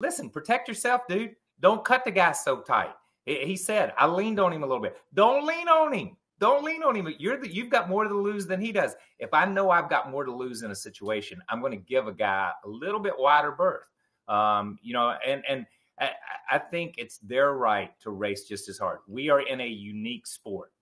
listen, protect yourself, dude. Don't cut the guy so tight. He said, I leaned on him a little bit. Don't lean on him. Don't lean on him. You've got more to lose than he does. If I know I've got more to lose in a situation, I'm going to give a guy a little bit wider berth. And I think it's their right to race just as hard. We are in a unique sport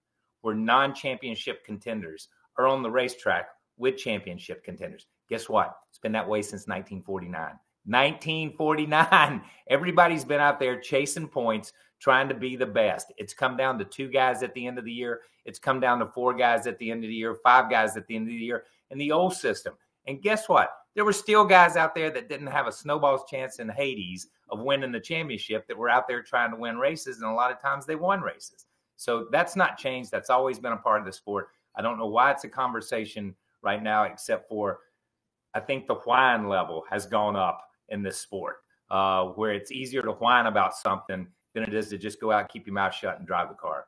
where non-championship contenders are on the racetrack with championship contenders. Guess what? It's been that way since 1949. 1949. Everybody's been out there chasing points, trying to be the best. It's come down to 2 guys at the end of the year. It's come down to 4 guys at the end of the year, 5 guys at the end of the year in the old system. And guess what? There were still guys out there that didn't have a snowball's chance in Hades of winning the championship that were out there trying to win races. And a lot of times they won races. So that's not changed. That's always been a part of the sport. I don't know why it's a conversation right now, except for I think the whine level has gone up in this sport, where it's easier to whine about something than it is to just go out, keep your mouth shut, and drive the car.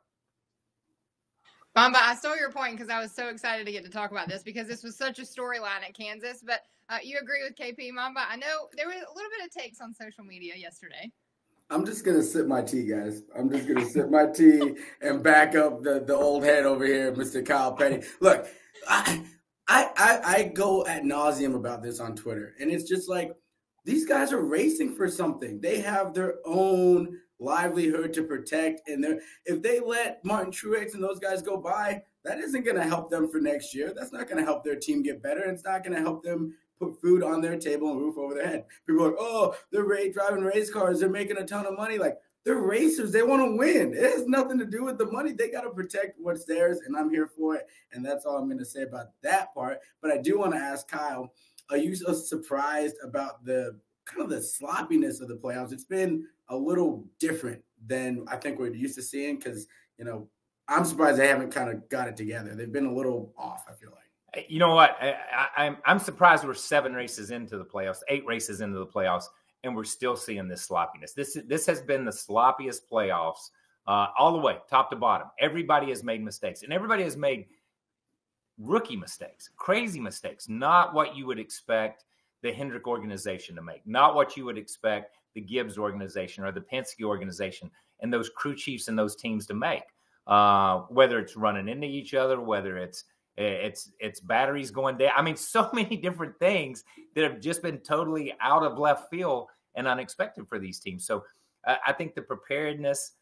Mamba, I stole your point because I was so excited to get to talk about this because this was such a storyline at Kansas. But you agree with KP, Mamba? I know there was a little bit of takes on social media yesterday. I'm just going to sip my tea, guys. I'm just going to sip my tea and back up the old head over here, Mr. Kyle Petty. Look, I go ad nauseum about this on Twitter, and it's just like, these guys are racing for something. They have their own livelihood to protect. And if they let Martin Truex and those guys go by, that isn't going to help them for next year. That's not going to help their team get better. It's not going to help them put food on their table and roof over their head. People are like, oh, they're driving race cars. They're making a ton of money. Like, they're racers. They want to win. It has nothing to do with the money. They got to protect what's theirs, and I'm here for it. And that's all I'm going to say about that part. But I do want to ask Kyle, are you so surprised about the kind of the sloppiness of the playoffs? It's been a little different than I think we're used to seeing because, I'm surprised they haven't kind of got it together. They've been a little off, I feel like. You know what? I'm surprised we're 7 races into the playoffs, 8 races into the playoffs, and we're still seeing this sloppiness. This has been the sloppiest playoffs all the way, top to bottom. Everybody has made mistakes, and everybody has made rookie mistakes, crazy mistakes, not what you would expect the Hendrick organization to make, not what you would expect the Gibbs organization or the Penske organization and those crew chiefs and those teams to make, whether it's running into each other, whether it's batteries going down. I mean, so many different things that have just been totally out of left field and unexpected for these teams. So I think the preparedness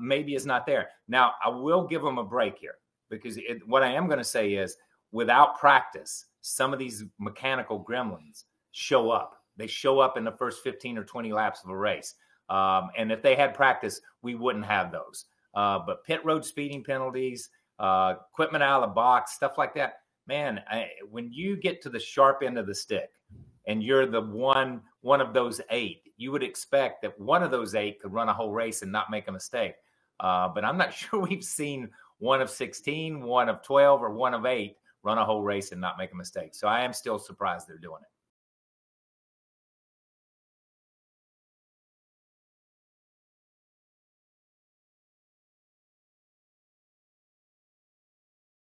maybe is not there. Now, I will give them a break here because what I am going to say is without practice, some of these mechanical gremlins show up. They show up in the first 15 or 20 laps of a race. And if they had practice, we wouldn't have those. But pit road speeding penalties, equipment out of the box, stuff like that. Man, when you get to the sharp end of the stick and you're the one of those 8, you would expect that one of those 8 could run a whole race and not make a mistake. But I'm not sure we've seen one of 16, one of 12, or one of 8 run a whole race and not make a mistake. So I am still surprised they're doing it.